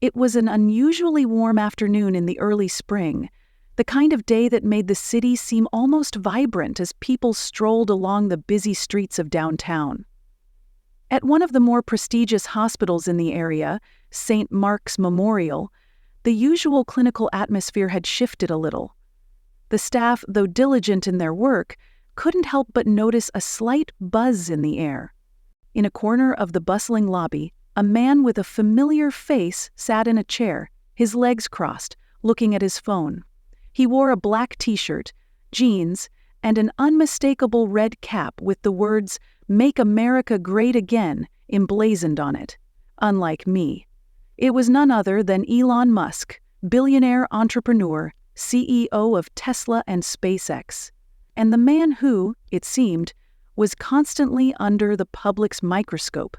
It was an unusually warm afternoon in the early spring, the kind of day that made the city seem almost vibrant as people strolled along the busy streets of downtown. At one of the more prestigious hospitals in the area, St. Mark's Memorial, the usual clinical atmosphere had shifted a little. The staff, though diligent in their work, couldn't help but notice a slight buzz in the air. In a corner of the bustling lobby, a man with a familiar face sat in a chair, his legs crossed, looking at his phone. He wore a black t-shirt, jeans, and an unmistakable red cap with the words, "Make America Great Again," emblazoned on it. Unlike me. It was none other than Elon Musk, billionaire entrepreneur, CEO of Tesla and SpaceX, and the man who, it seemed, was constantly under the public's microscope.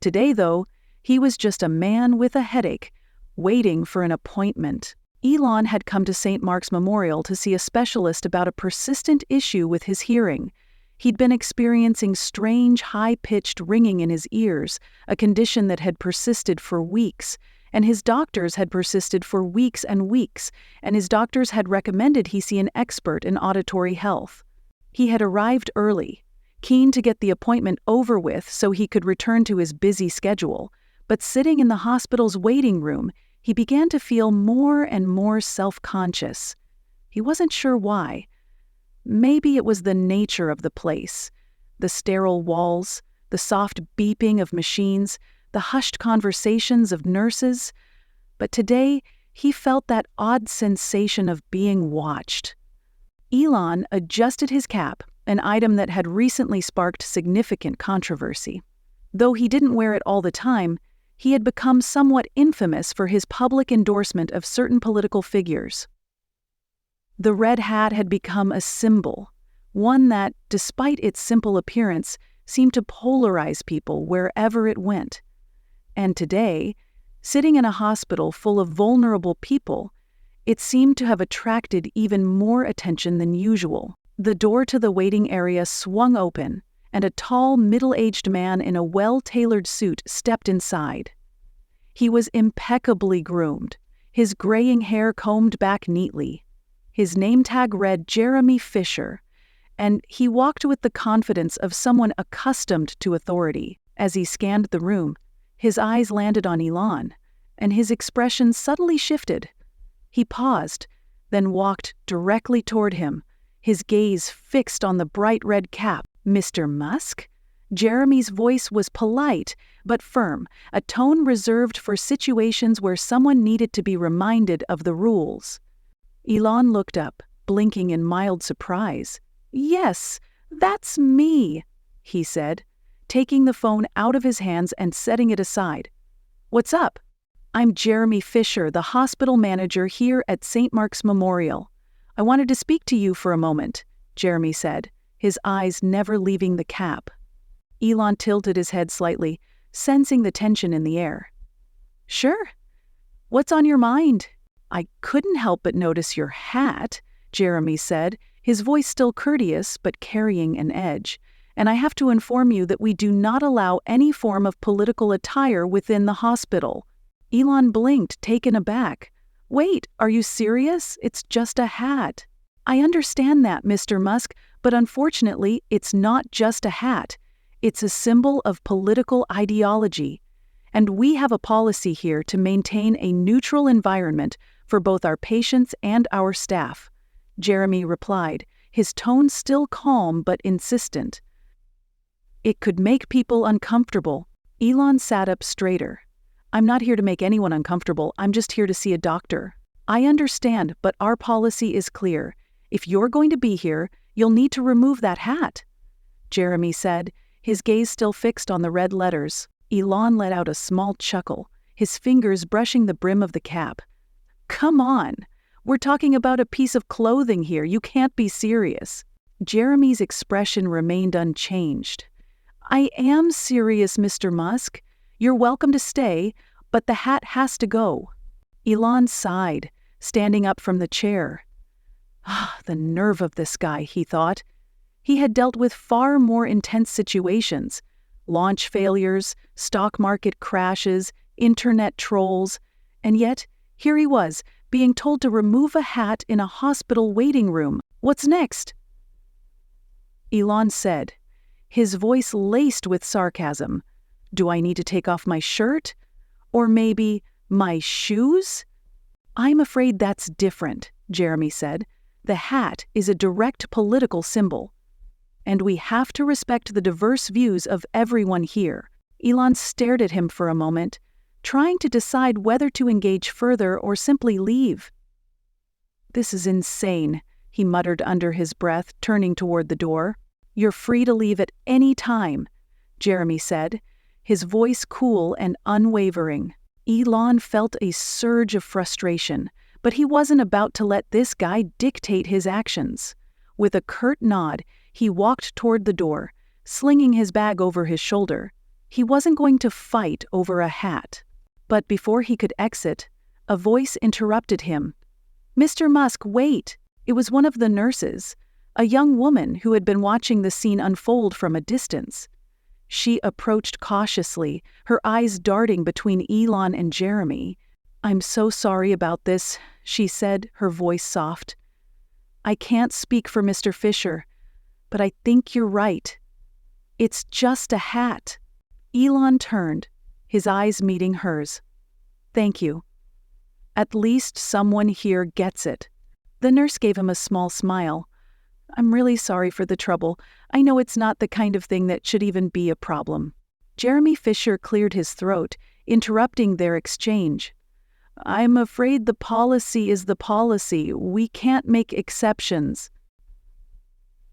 Today, though, he was just a man with a headache, waiting for an appointment. Elon had come to St. Mark's Memorial to see a specialist about a persistent issue with his hearing. He'd been experiencing strange, high-pitched ringing in his ears, a condition that had persisted for weeks, and his doctors had persisted for weeks and weeks, and his doctors had recommended he see an expert in auditory health. He had arrived early, keen to get the appointment over with so he could return to his busy schedule, but sitting in the hospital's waiting room, he began to feel more and more self-conscious. He wasn't sure why. Maybe it was the nature of the place, the sterile walls, the soft beeping of machines, the hushed conversations of nurses. But today, he felt that odd sensation of being watched. Elon adjusted his cap, an item that had recently sparked significant controversy. Though he didn't wear it all the time, he had become somewhat infamous for his public endorsement of certain political figures. The red hat had become a symbol, one that, despite its simple appearance, seemed to polarize people wherever it went. And today, sitting in a hospital full of vulnerable people, it seemed to have attracted even more attention than usual. The door to the waiting area swung open, and a tall, middle-aged man in a well-tailored suit stepped inside. He was impeccably groomed, his graying hair combed back neatly. His name tag read Jeremy Fisher, and he walked with the confidence of someone accustomed to authority. As he scanned the room, his eyes landed on Elon, and his expression subtly shifted. He paused, then walked directly toward him, his gaze fixed on the bright red cap. "Mr. Musk?" Jeremy's voice was polite, but firm, a tone reserved for situations where someone needed to be reminded of the rules. Elon looked up, blinking in mild surprise. "Yes, that's me," he said, taking the phone out of his hands and setting it aside. "What's up?" "I'm Jeremy Fisher, the hospital manager here at St. Mark's Memorial. I wanted to speak to you for a moment," Jeremy said, his eyes never leaving the cap. Elon tilted his head slightly, sensing the tension in the air. "Sure. What's on your mind?" "I couldn't help but notice your hat," Jeremy said, his voice still courteous but carrying an edge. "And I have to inform you that we do not allow any form of political attire within the hospital." Elon blinked, taken aback. "Wait, are you serious? It's just a hat." "I understand that, Mr. Musk, but unfortunately, it's not just a hat. It's a symbol of political ideology. And we have a policy here to maintain a neutral environment for both our patients and our staff," Jeremy replied, his tone still calm but insistent. "It could make people uncomfortable." Elon sat up straighter. "I'm not here to make anyone uncomfortable, I'm just here to see a doctor." "I understand, but our policy is clear. If you're going to be here, you'll need to remove that hat," Jeremy said, his gaze still fixed on the red letters. Elon let out a small chuckle, his fingers brushing the brim of the cap. "Come on, we're talking about a piece of clothing here, you can't be serious." Jeremy's expression remained unchanged. "I am serious, Mr. Musk. You're welcome to stay, but the hat has to go." Elon sighed, standing up from the chair. The nerve of this guy, he thought. He had dealt with far more intense situations: launch failures, stock market crashes, internet trolls, And yet, here he was, being told to remove a hat in a hospital waiting room. What's next? Elon said, his voice laced with sarcasm. Do I need to take off my shirt? Or maybe my shoes? I'm afraid that's different, Jeremy said. The hat is a direct political symbol. And we have to respect the diverse views of everyone here. Elon stared at him for a moment, trying to decide whether to engage further or simply leave. This is insane, he muttered under his breath, turning toward the door. You're free to leave at any time, Jeremy said, his voice cool and unwavering. Elon felt a surge of frustration, but he wasn't about to let this guy dictate his actions. With a curt nod, he walked toward the door, slinging his bag over his shoulder. He wasn't going to fight over a hat. But before he could exit, a voice interrupted him. Mr. Musk, wait! It was one of the nurses, a young woman who had been watching the scene unfold from a distance. She approached cautiously, her eyes darting between Elon and Jeremy. I'm so sorry about this, she said, her voice soft. I can't speak for Mr. Fisher, but I think you're right. It's just a hat. Elon turned, his eyes meeting hers. Thank you. At least someone here gets it. The nurse gave him a small smile. I'm really sorry for the trouble. I know it's not the kind of thing that should even be a problem. Jeremy Fisher cleared his throat, interrupting their exchange. I'm afraid the policy is the policy. We can't make exceptions.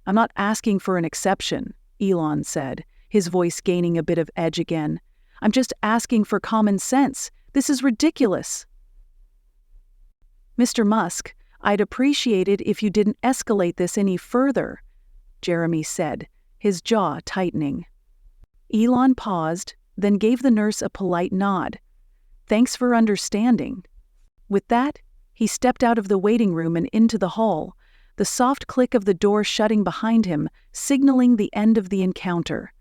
I'm not asking for an exception, Elon said, his voice gaining a bit of edge again. I'm just asking for common sense. This is ridiculous. Mr. Musk, I'd appreciate it if you didn't escalate this any further, Jeremy said, his jaw tightening. Elon paused, then gave the nurse a polite nod. Thanks for understanding. With that, he stepped out of the waiting room and into the hall, the soft click of the door shutting behind him, signaling the end of the encounter.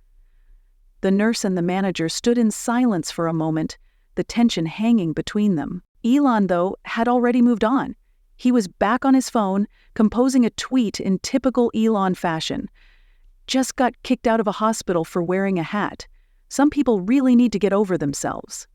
The nurse and the manager stood in silence for a moment, the tension hanging between them. Elon, though, had already moved on. He was back on his phone, composing a tweet in typical Elon fashion. Just got kicked out of a hospital for wearing a hat. Some people really need to get over themselves.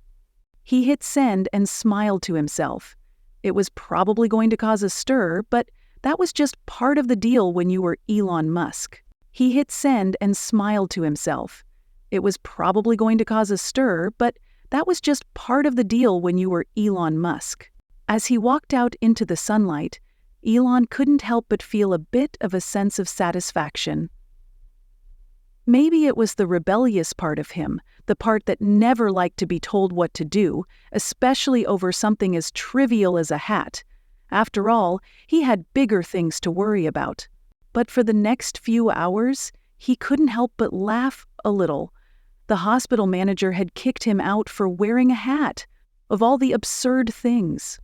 He hit send and smiled to himself. It was probably going to cause a stir, but that was just part of the deal when you were Elon Musk. He hit send and smiled to himself. It was probably going to cause a stir, but that was just part of the deal when you were Elon Musk. As he walked out into the sunlight, Elon couldn't help but feel a bit of a sense of satisfaction. Maybe it was the rebellious part of him, the part that never liked to be told what to do, especially over something as trivial as a hat. After all, he had bigger things to worry about. But for the next few hours, he couldn't help but laugh a little. The hospital manager had kicked him out for wearing a hat, of all the absurd things.